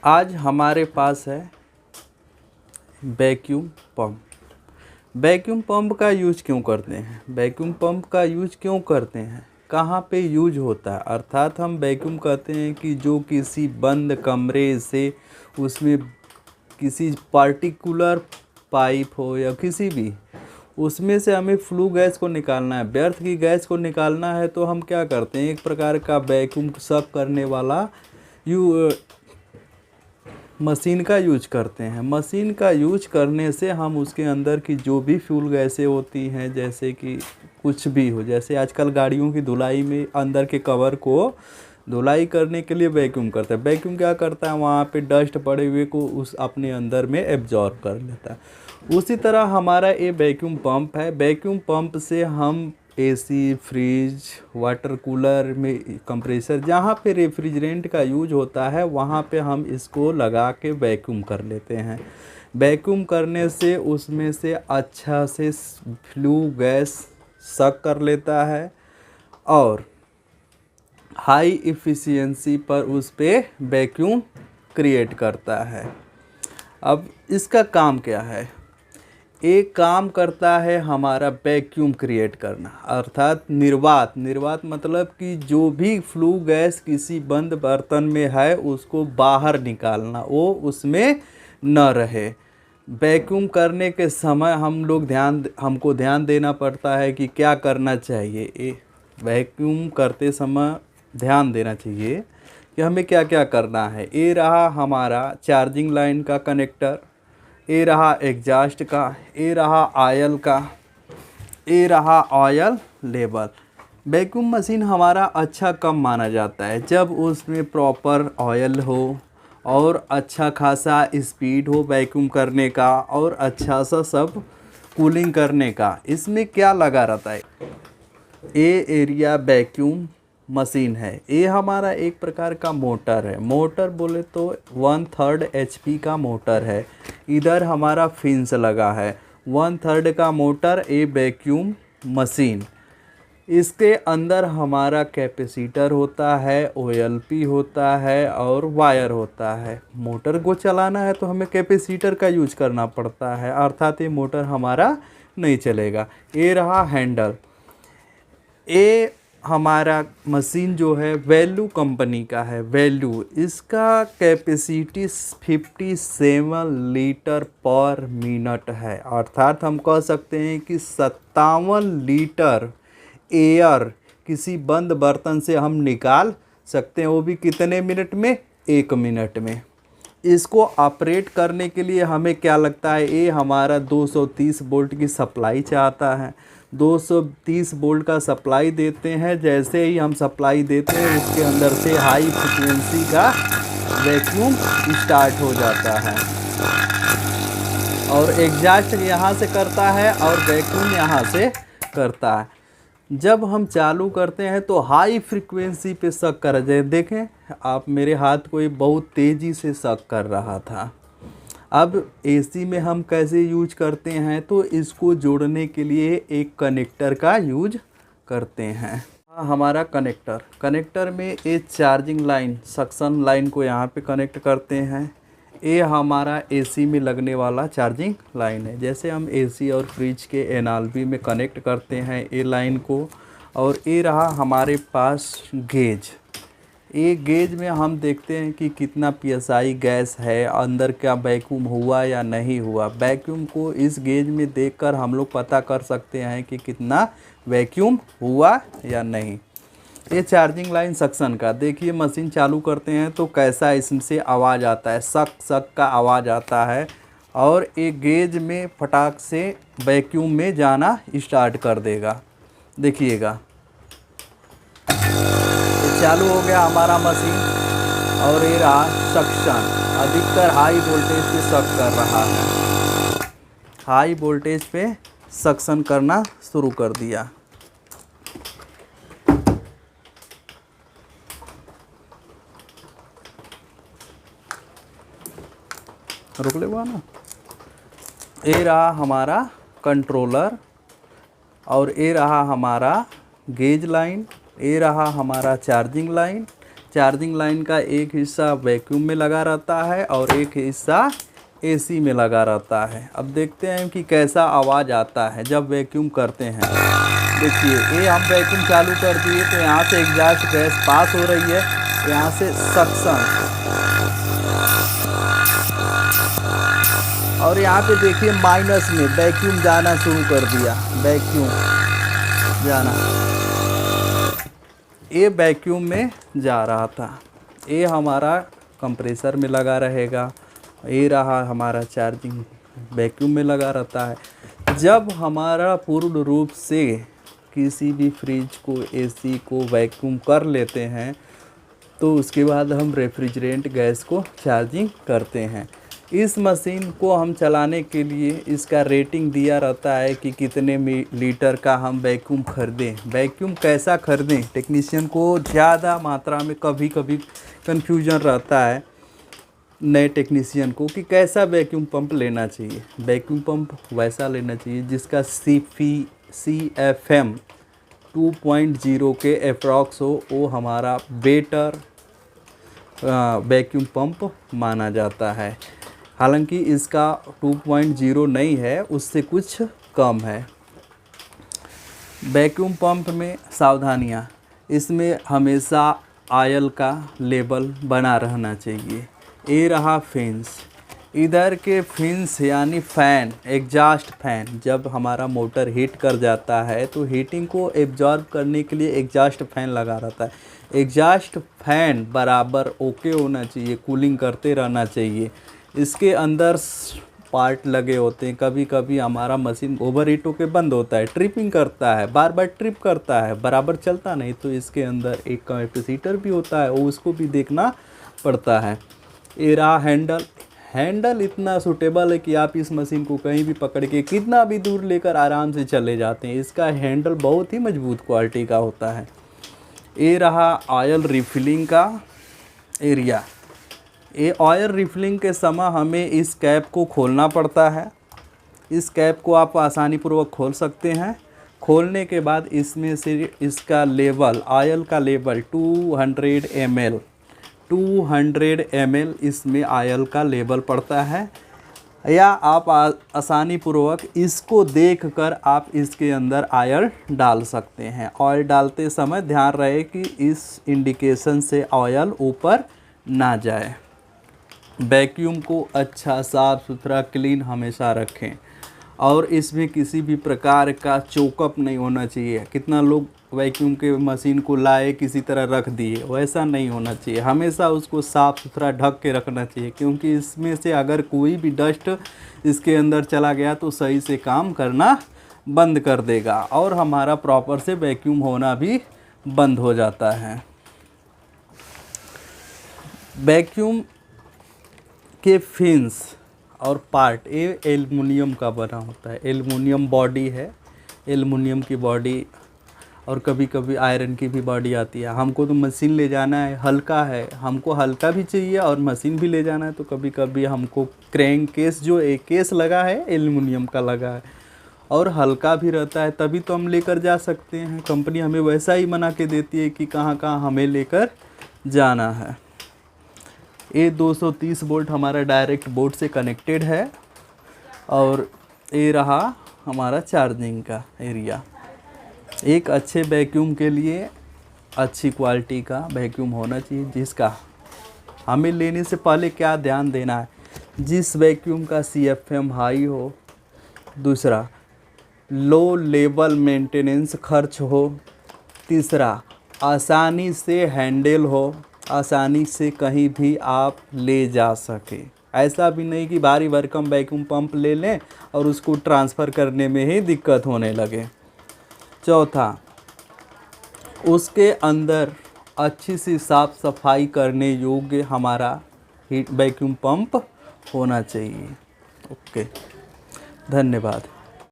आज हमारे पास है वैक्यूम पंप। वैक्यूम पंप का यूज क्यों करते हैं? वैक्यूम पंप का यूज क्यों करते हैं? कहाँ पे यूज होता है? अर्थात हम वैक्यूम कहते हैं कि जो किसी बंद कमरे से उसमें किसी पार्टिकुलर पाइप हो या किसी भी उसमें से हमें फ्लू गैस को निकालना है, व्यर्थ की गैस को निकालना है, तो हम क्या करते हैं? एक प्रकार का वैक्यूम सक करने वाला मशीन का यूज करते हैं। मशीन का यूज करने से हम उसके अंदर की जो भी फ्यूल गैसें होती हैं, जैसे कि कुछ भी हो, जैसे आजकल गाड़ियों की धुलाई में अंदर के कवर को धुलाई करने के लिए वैक्यूम करता है। वैक्यूम क्या करता है? वहाँ पे डस्ट पड़े हुए को उस अपने अंदर में एब्जॉर्ब कर लेता है। उसी तरह हमारा ये वैक्यूम पंप है। वैक्यूम पंप से हम एसी, फ्रिज, वाटर कूलर में कंप्रेसर, जहाँ पे रेफ्रिजरेंट का यूज होता है वहाँ पे हम इसको लगा के वैक्यूम कर लेते हैं। वैक्यूम करने से उसमें से अच्छा से फ्लू गैस सक कर लेता है और हाई इफ़िशियंसी पर उस पर वैक्यूम क्रिएट करता है। अब इसका काम क्या है? एक काम करता है हमारा वैक्यूम क्रिएट करना, अर्थात निर्वात। निर्वात मतलब कि जो भी फ्लू गैस किसी बंद बर्तन में है उसको बाहर निकालना, वो उसमें न रहे। वैक्यूम करने के समय हमको ध्यान देना पड़ता है कि क्या करना चाहिए। वैक्यूम करते समय ध्यान देना चाहिए कि हमें क्या क्या करना है। ये रहा हमारा चार्जिंग लाइन का कनेक्टर, ये रहा एग्जास्ट का, ये रहा ऑयल का, ये रहा ऑयल लेवल। वैक्यूम मशीन हमारा अच्छा कम माना जाता है जब उसमें प्रॉपर ऑयल हो और अच्छा खासा स्पीड हो वैक्यूम करने का और अच्छा सा सब कूलिंग करने का। इसमें क्या लगा रहता है? ये एरिया वैक्यूम मशीन है। ये हमारा एक प्रकार का मोटर है। मोटर बोले तो 1/3 HP का मोटर है। इधर हमारा फिंस लगा है 1/3 का मोटर। ये वैक्यूम मशीन, इसके अंदर हमारा कैपेसिटर होता है, OLP होता है और वायर होता है। मोटर को चलाना है तो हमें कैपेसिटर का यूज करना पड़ता है, अर्थात ये मोटर हमारा नहीं चलेगा। ये रहा हैंडल। ये हमारा मशीन जो है वैल्यू कंपनी का है। वैल्यू, इसका कैपेसिटी 57 लीटर पर मिनट है, अर्थात हम कह सकते हैं कि 57 लीटर एयर किसी बंद बर्तन से हम निकाल सकते हैं, वो भी कितने मिनट में? 1 मिनट में। इसको ऑपरेट करने के लिए हमें क्या लगता है? ये हमारा 230 वोल्ट की सप्लाई चाहता है। 230 वोल्ट का सप्लाई देते हैं। जैसे ही हम सप्लाई देते हैं उसके अंदर से हाई फ्रिक्वेंसी का वैक्यूम स्टार्ट हो जाता है और एग्जॉस्ट यहाँ से करता है और वैक्यूम यहाँ से करता है। जब हम चालू करते हैं तो हाई फ्रिक्वेंसी पे सक कर जाए। देखें आप, मेरे हाथ को ये बहुत तेज़ी से सक कर रहा था। अब एसी में हम कैसे यूज करते हैं? तो इसको जोड़ने के लिए एक कनेक्टर का यूज करते हैं। हमारा कनेक्टर में एक चार्जिंग लाइन, सक्शन लाइन को यहाँ पे कनेक्ट करते हैं। ये हमारा एसी में लगने वाला चार्जिंग लाइन है। जैसे हम एसी और फ्रिज के एनालबी में कनेक्ट करते हैं ये लाइन को। और ये रहा हमारे पास गेज। ये गेज में हम देखते हैं कि कितना PSI गैस है, अंदर क्या वैक्यूम हुआ या नहीं हुआ। वैक्यूम को इस गेज में देखकर हम लोग पता कर सकते हैं कि कितना वैक्यूम हुआ या नहीं। ये चार्जिंग लाइन सक्शन का, देखिए मशीन चालू करते हैं तो कैसा इससे आवाज़ आता है, सक सक का आवाज़ आता है और एक गेज में फटाक से वैक्यूम में जाना स्टार्ट कर देगा। देखिएगा चालू हो गया हमारा मशीन और ये रहा सक्शन। अधिकतर हाई वोल्टेज पे सक कर रहा है, हाई वोल्टेज पे सक्शन करना शुरू कर दिया। रुक ले हुआ ना। ये रहा हमारा कंट्रोलर और ये रहा हमारा गेज लाइन, ये रहा हमारा चार्जिंग लाइन, चार्जिंग लाइन का एक हिस्सा वैक्यूम में लगा रहता है और एक हिस्सा एसी में लगा रहता है। अब देखते हैं कि कैसा आवाज़ आता है जब वैक्यूम करते हैं। देखिए ये हम वैक्यूम चालू कर दिए तो यहाँ से एग्जॉस्ट गैस पास हो रही है, यहाँ से सक्शन, और यहाँ पे देखिए माइनस में वैक्यूम जाना शुरू कर दिया, वैक्यूम जाना, ये वैक्यूम में जा रहा था। ये हमारा कंप्रेसर में लगा रहेगा, ये रहा हमारा चार्जिंग वैक्यूम में लगा रहता है। जब हमारा पूर्ण रूप से किसी भी फ्रिज को, एसी को वैक्यूम कर लेते हैं तो उसके बाद हम रेफ्रिजरेंट गैस को चार्जिंग करते हैं। इस मशीन को हम चलाने के लिए इसका रेटिंग दिया रहता है कि कितने लीटर का हम वैक्यूम खरीदें। वैक्यूम कैसा खरीदें, टेक्नीशियन को ज़्यादा मात्रा में कभी कभी कन्फ्यूजन रहता है नए टेक्नीशियन को कि कैसा वैक्यूम पंप लेना चाहिए। वैक्यूम पंप वैसा लेना चाहिए जिसका CFM 2.0 के अप्रॉक्स हो, वो हमारा बेटर वैक्यूम पंप माना जाता है। हालांकि इसका 2.0 नहीं है, उससे कुछ कम है। वैक्यूम पंप में सावधानियाँ, इसमें हमेशा ऑयल का लेवल बना रहना चाहिए। ये रहा फिन्स, इधर के फिन्स यानी फ़ैन, एग्जॉस्ट फैन, जब हमारा मोटर हीट कर जाता है तो हीटिंग को एब्जॉर्ब करने के लिए एग्जॉस्ट फैन लगा रहता है। एग्जॉस्ट फैन बराबर ओके होना चाहिए, कूलिंग करते रहना चाहिए। इसके अंदर पार्ट लगे होते हैं, कभी कभी हमारा मशीन ओवर हीट होकर बंद होता है, ट्रिपिंग करता है, बार बार ट्रिप करता है, बराबर चलता नहीं, तो इसके अंदर एक कैपेसिटर भी होता है, वो उसको भी देखना पड़ता है। ये रहा हैंडल, हैंडल इतना सूटेबल है कि आप इस मशीन को कहीं भी पकड़ के कितना भी दूर लेकर आराम से चले जाते हैं। इसका हैंडल बहुत ही मजबूत क्वालिटी का होता है। ये रहा ऑयल रिफिलिंग का एरिया। ये ऑयल रिफिलिंग के समय हमें इस कैप को खोलना पड़ता है। इस कैप को आप आसानी पूर्वक खोल सकते हैं। खोलने के बाद इसमें से इसका लेवल, ऑयल का लेवल 200 ml इसमें ऑयल का लेवल पड़ता है, या आप आसानी पूर्वक इसको देखकर आप इसके अंदर ऑयल डाल सकते हैं। ऑयल डालते समय ध्यान रहे कि इस इंडिकेशन से ऑयल ऊपर ना जाए। वैक्यूम को अच्छा साफ़ सुथरा क्लीन हमेशा रखें और इसमें किसी भी प्रकार का चोकअप नहीं होना चाहिए। कितना लोग वैक्यूम के मशीन को लाए किसी तरह रख दिए, वैसा नहीं होना चाहिए। हमेशा उसको साफ़ सुथरा ढक के रखना चाहिए, क्योंकि इसमें से अगर कोई भी डस्ट इसके अंदर चला गया तो सही से काम करना बंद कर देगा और हमारा प्रॉपर से वैक्यूम होना भी बंद हो जाता है। वैक्यूम के फिन्स और पार्ट, ये एल्युमिनियम का बना होता है। एल्युमिनियम बॉडी है, एल्युमिनियम की बॉडी, और कभी कभी आयरन की भी बॉडी आती है। हमको तो मशीन ले जाना है, हल्का है, हमको हल्का भी चाहिए और मशीन भी ले जाना है, तो कभी कभी हमको क्रैंक केस, जो एक केस लगा है एल्युमिनियम का लगा है और हल्का भी रहता है, तभी तो हम लेकर जा सकते हैं। कंपनी हमें वैसा ही बना के देती है कि कहाँ कहाँ हमें लेकर जाना है। ये 230 वोल्ट हमारा डायरेक्ट बोर्ड से कनेक्टेड है और ये रहा हमारा चार्जिंग का एरिया। एक अच्छे वैक्यूम के लिए अच्छी क्वालिटी का वैक्यूम होना चाहिए, जिसका हमें लेने से पहले क्या ध्यान देना है, जिस वैक्यूम का CFM हाई हो, दूसरा लो लेवल मेंटेनेंस खर्च हो, तीसरा आसानी से हैंडल हो, आसानी से कहीं भी आप ले जा सके। ऐसा भी नहीं कि भारी भरकम वैक्यूम पंप ले लें और उसको ट्रांसफ़र करने में ही दिक्कत होने लगे। चौथा, उसके अंदर अच्छी सी साफ़ सफाई करने योग्य हमारा वैक्यूम पंप होना चाहिए। ओके, धन्यवाद।